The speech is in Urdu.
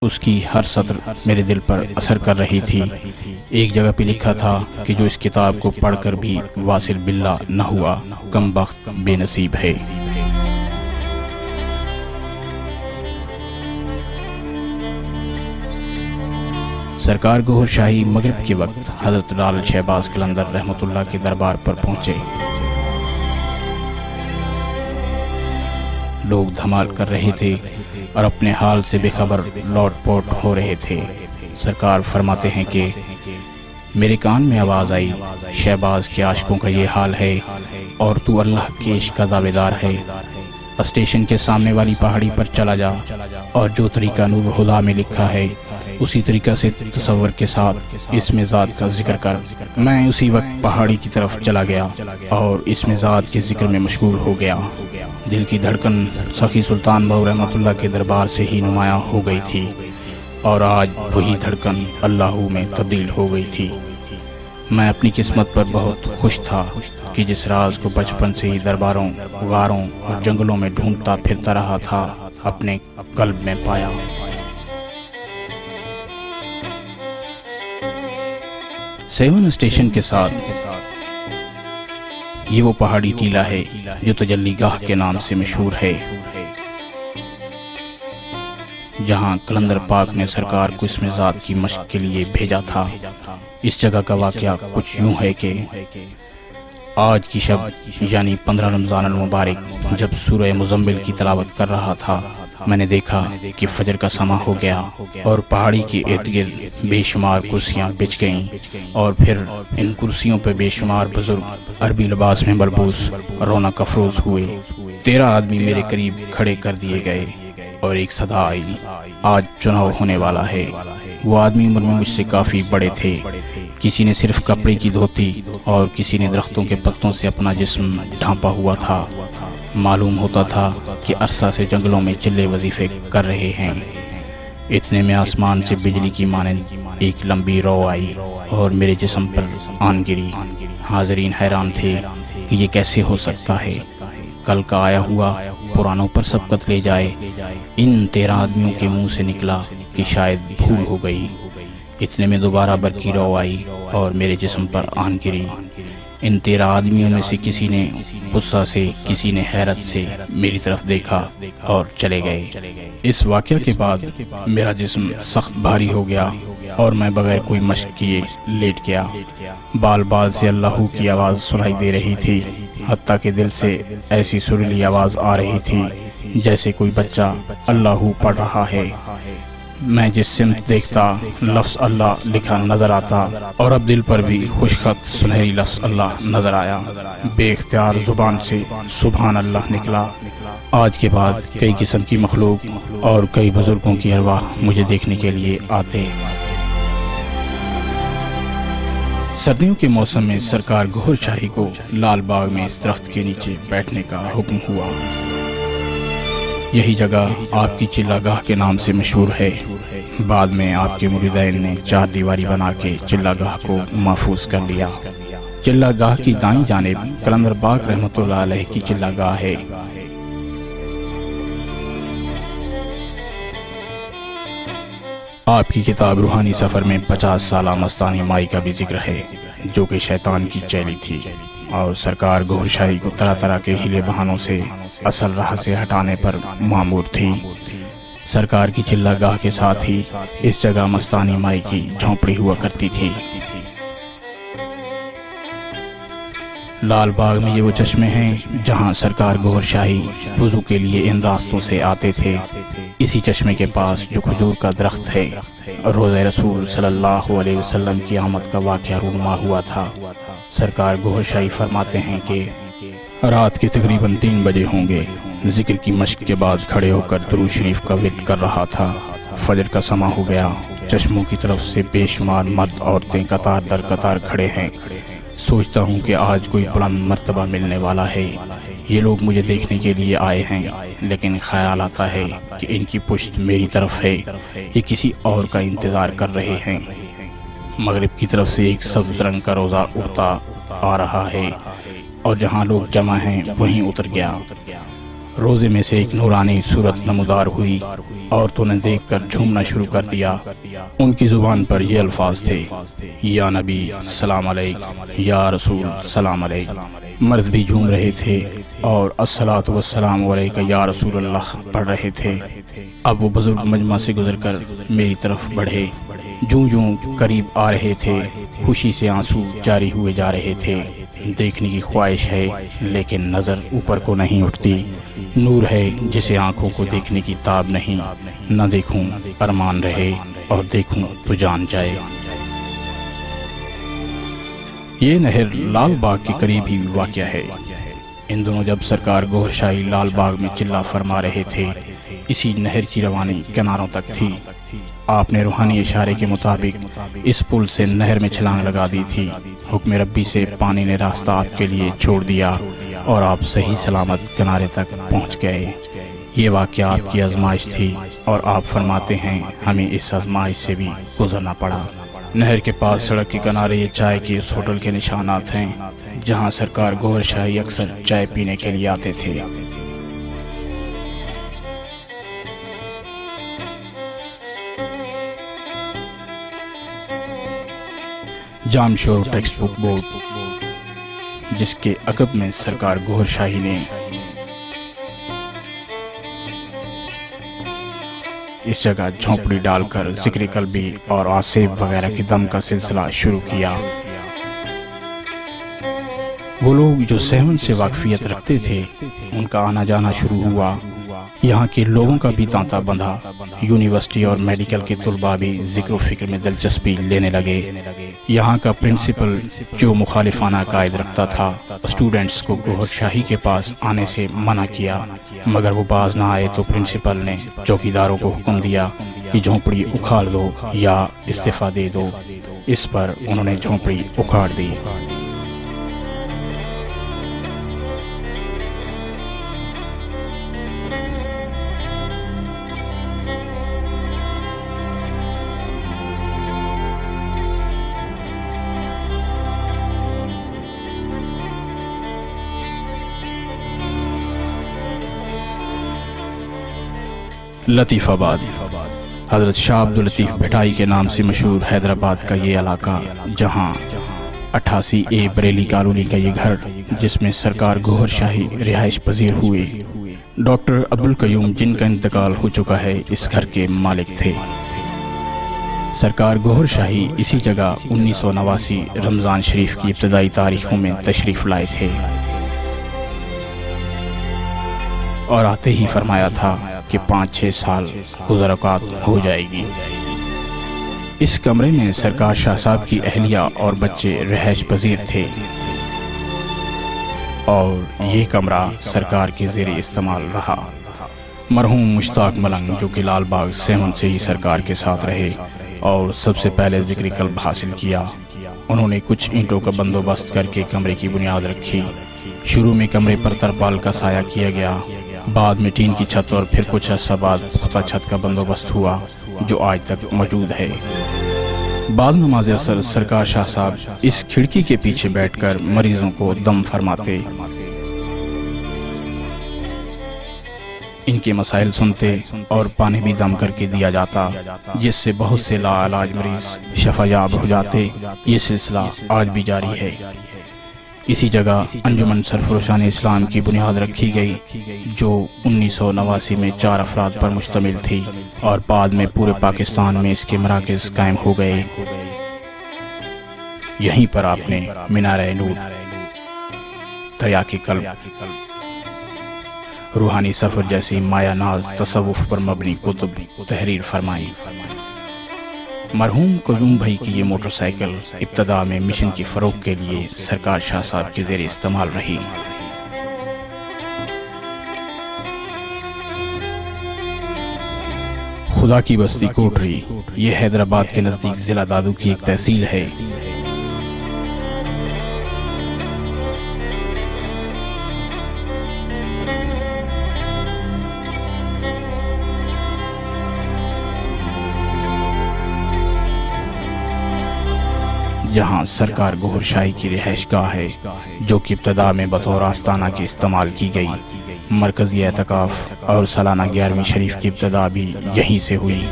اس کی ہر سطر میرے دل پر اثر کر رہی تھی۔ ایک جگہ پہ لکھا تھا کہ جو اس کتاب کو پڑھ کر بھی واصل باللہ نہ ہوا کم بخت بے نصیب ہے۔ سرکار گوہر شاہی مغرب کے وقت حضرت لال شہباز قلندر رحمۃ اللہ کے دربار پر پہنچے۔ لوگ دھمال کر رہے تھے اور اپنے حال سے بے خبر لوٹ پوٹ ہو رہے تھے۔ سرکار فرماتے ہیں کہ میرے کان میں آواز آئی، شہباز کے عاشقوں کا یہ حال ہے اور تو اللہ کے عشق کا دعوے دار ہے۔ اسٹیشن کے سامنے والی پہاڑی پر چلا جا اور جو طریقہ نور الہدیٰ میں لکھا ہے اسی طریقہ سے تصور کے ساتھ اسم ذات کا ذکر کر۔ میں اسی وقت پہاڑی کی طرف چلا گیا اور اسم ذات کے ذکر میں مشغول ہو گیا۔ دل کی دھڑکن سخی سلطان بہو رحمۃ اللہ کے دربار سے ہی نمایاں ہو گئی تھی اور آج وہی دھڑکن اللہ میں تبدیل ہو گئی تھی۔ میں اپنی قسمت پر بہت خوش تھا کہ جس راز کو بچپن سے ہی درباروں، غاروں اور جنگلوں میں ڈھونڈتا پھرتا رہا تھا اپنے قلب میں پایا۔ سیون اسٹیشن کے ساتھ یہ وہ پہاڑی ٹیلہ ہے جو تجلی گاہ کے نام سے مشہور ہے، جہاں قلندر پاک نے سرکار کو اسم ذات کی مشق کے لیے بھیجا تھا۔ اس جگہ کا واقعہ کچھ یوں ہے کہ آج کی شب یعنی 15 رمضان المبارک جب سورہ مزمل کی تلاوت کر رہا تھا، میں نے دیکھا کہ فجر کا سماں ہو گیا اور پہاڑی کے ارد گرد بے شمار کرسیاں بچھ گئیں اور پھر ان کرسیوں پہ بے شمار بزرگ عربی لباس میں ملبوس رونق افروز ہوئے۔ 13 آدمی میرے قریب کھڑے کر دیے گئے اور ایک صدا آئی، آج چناؤ ہونے والا ہے۔ وہ آدمی عمر میں مجھ سے کافی بڑے تھے، کسی نے صرف کپڑے کی دھوتی اور کسی نے درختوں کے پتوں سے اپنا جسم ڈھانپا ہوا تھا۔ معلوم ہوتا تھا کہ عرصہ سے جنگلوں میں چلے وظیفے کر رہے ہیں۔ اتنے میں آسمان سے بجلی کی مانند ایک لمبی رو آئی اور میرے جسم پر آن گری۔ حاضرین حیران تھے کہ یہ کیسے ہو سکتا ہے، کل کا آیا ہوا پرانوں پر سبقت لے جائے۔ ان 13 آدمیوں کے منہ سے نکلا کہ شاید بھول ہو گئی۔ اتنے میں دوبارہ برقی رو آئی اور میرے جسم پر آن گری۔ ان 13 آدمیوں میں سے کسی نے غصہ سے، کسی نے حیرت سے میری طرف دیکھا اور چلے گئے۔ اس واقعہ کے بعد میرا جسم سخت بھاری ہو گیا اور میں بغیر کوئی مشق کیے لیٹ گیا۔ بال بال سے اللہ کی آواز سنائی دے رہی تھی، حتیٰ کہ دل سے ایسی سریلی آواز آ رہی تھی جیسے کوئی بچہ اللہ پڑھ رہا ہے۔ میں جس سمت دیکھتا لفظ اللہ لکھا نظر آتا اور اب دل پر بھی خوشخط سنہری لفظ اللہ نظر آیا۔ بے اختیار زبان سے سبحان اللہ نکلا۔ آج کے بعد کئی قسم کی مخلوق اور کئی بزرگوں کی ارواح مجھے دیکھنے کے لیے آتے۔ سردیوں کے موسم میں سرکار گوہر شاہی کو لال باغ میں اس درخت کے نیچے بیٹھنے کا حکم ہوا۔ یہی جگہ آپ کی چلہ گاہ کے نام سے مشہور ہے۔ بعد میں آپ کے مریدین نے 4 دیواری بنا کے چلہ گاہ کو محفوظ کر لیا۔ چلہ گاہ کی دائیں جانب قلندر پاک رحمۃ اللہ علیہ کی چلہ گاہ ہے۔ آپ کی کتاب روحانی سفر میں 50 سالہ مستانی مائی کا بھی ذکر ہے، جو کہ شیطان کی چیلی تھی اور سرکار گوہر شاہی کو طرح طرح کے ہیلے بہانوں سے اصل راہ سے ہٹانے پر مامور تھی۔ سرکار کی چلہ گاہ کے ساتھ ہی اس جگہ مستانی مائی کی جھونپڑی ہوا کرتی تھی۔ لال باغ میں یہ وہ چشمے ہیں جہاں سرکار گوہر شاہی وضو کے لیے ان راستوں سے آتے تھے۔ اسی چشمے کے پاس جو کھجور کا درخت ہے، روزہ رسول صلی اللہ علیہ وسلم کی آمد کا واقعہ رونما ہوا تھا۔ سرکار گوہر شاہی فرماتے ہیں کہ رات کے تقریباً 3 بجے ہوں گے، ذکر کی مشق کے بعد کھڑے ہو کر درود شریف کا ورد کر رہا تھا۔ فجر کا سماں ہو گیا، چشموں کی طرف سے بے شمار مرد عورتیں قطار در قطار کھڑے ہیں۔ سوچتا ہوں کہ آج کوئی بلند مرتبہ ملنے والا ہے۔ یہ لوگ مجھے دیکھنے کے لیے آئے ہیں، لیکن خیال آتا ہے کہ ان کی پشت میری طرف ہے، یہ کسی اور کا انتظار کر رہے ہیں۔ مغرب کی طرف سے ایک سبز رنگ کا روزہ اڑتا آ رہا ہے اور جہاں لوگ جمع ہیں وہیں اتر گیا۔ روزے میں سے ایک نورانی صورت نمودار ہوئی، عورتوں نے دیکھ کر جھومنا شروع کر دیا۔ ان کی زبان پر یہ الفاظ تھے، یا نبی سلام علیک، یا رسول سلام علیک۔ مرد بھی جھوم رہے تھے اور الصلاۃ والسلام علیک یا رسول اللہ پڑھ رہے تھے۔ اب وہ بزرگ مجمع سے گزر کر میری طرف بڑھے، جوں جوں قریب آ رہے تھے خوشی سے آنسو جاری ہوئے جا رہے تھے۔ دیکھنے کی خواہش ہے لیکن نظر اوپر کو نہیں اٹھتی، نور ہے جسے آنکھوں کو دیکھنے کی تاب نہیں، نہ دیکھوں ارمان رہے اور دیکھوں تو جان جائے۔ یہ نہر لال باغ کے قریب ہی واقع ہے۔ ان دنوں جب سرکار گوھر شاہی لال باغ میں چلا فرما رہے تھے، اسی نہر کی روانی کناروں تک تھی۔ آپ نے روحانی اشارے کے مطابق اس پل سے نہر میں چھلانگ لگا دی تھی۔ حکم ربی سے پانی نے راستہ آپ کے لیے چھوڑ دیا اور آپ صحیح سلامت کنارے تک پہنچ گئے۔ یہ واقعہ آپ کی آزمائش تھی اور آپ فرماتے ہیں ہمیں اس آزمائش سے بھی گزرنا پڑا۔ نہر کے پاس سڑک کے کنارے یہ چائے کے اس ہوٹل کے نشانات ہیں جہاں سرکار گوھر شاہی اکثر چائے پینے کے لیے آتے تھے۔ جام شور ٹیکسٹ بک بورڈ، جس کے عقب میں سرکار گوھر شاہی نے اس جگہ جھونپڑی ڈال کر ذکر قلبی اور آصف وغیرہ کی دم کا سلسلہ شروع کیا۔ وہ لوگ جو سیون سے واقفیت رکھتے تھے ان کا آنا جانا شروع ہوا۔ یہاں کے لوگوں کا بھی تانتا بندھا۔ یونیورسٹی اور میڈیکل کے طلباء بھی ذکر و فکر میں دلچسپی لینے لگے۔ یہاں کا پرنسپل جو مخالفانہ عقائد رکھتا تھا اسٹوڈنٹس کو گوھر شاہی کے پاس آنے سے منع کیا، مگر وہ باز نہ آئے تو پرنسپل نے چوکیداروں کو حکم دیا کہ جھونپڑی اکھاڑ دو یا استعفیٰ دے دو۔ اس پر انہوں نے جھونپڑی اکھاڑ دی۔ لطیف آباد، حضرت شاہ عبداللطیف بھٹائی کے نام سے مشہور حیدرآباد کا یہ علاقہ، جہاں 88A بریلی کالونی کا یہ گھر جس میں سرکار گوھر شاہی رہائش پذیر ہوئے، ڈاکٹر عبدالقیوم جن کا انتقال ہو چکا ہے اس گھر کے مالک تھے۔ سرکار گوھر شاہی اسی جگہ 1989 رمضان شریف کی ابتدائی تاریخوں میں تشریف لائے تھے اور آتے ہی فرمایا تھا کہ 5-6 سال گزر اوقات ہو جائے گی۔ اس کمرے میں سرکار شاہ صاحب کی اہلیہ اور بچے رہائش پذیر تھے اور یہ کمرہ سرکار کے زیر استعمال رہا۔ مرحوم مشتاق ملنگ جو کہ لال باغ 7 سے ہی سرکار کے ساتھ رہے اور سب سے پہلے ذکر قلب حاصل کیا، انہوں نے کچھ اینٹوں کا بندوبست کر کے کمرے کی بنیاد رکھی۔ شروع میں کمرے پر ترپال کا سایہ کیا گیا، بعد میں ٹین کی چھت اور پھر کچھ عرصہ بعد پختہ چھت کا بندوبست ہوا جو آج تک موجود ہے۔ بعد نماز عصر سرکار شاہ صاحب اس کھڑکی کے پیچھے بیٹھ کر مریضوں کو دم فرماتے، ان کے مسائل سنتے اور پانی بھی دم کر کے دیا جاتا، جس سے بہت سے لا علاج مریض شفا یاب ہو جاتے۔ یہ سلسلہ آج بھی جاری ہے۔ اسی جگہ انجمن سرفروشان اسلام کی بنیاد رکھی گئی جو 1989 میں 4 افراد پر مشتمل تھی اور بعد میں پورے پاکستان میں اس کے مراکز قائم ہو گئے۔ یہیں پر آپ نے مینارہ نور، دریا کے قلب، روحانی سفر جیسی مایا ناز تصوف پر مبنی کتب تحریر فرمائی۔ مرحوم قیوم بھائی کی یہ موٹر سائیکل ابتدا میں مشن کی فروغ کے لیے سرکار شاہ صاحب کے زیر استعمال رہی۔ خدا کی بستی کوٹری، یہ حیدرآباد کے نزدیک ضلع دادو کی ایک تحصیل ہے۔ جہاں سرکار گوھر شاہی کی رہائش گاہ ہے جو کہ ابتدا میں بطور آستانہ کے استعمال کی گئی، مرکزی اعتکاف اور سالانہ 11ویں شریف کی ابتدا بھی یہیں سے ہوئی۔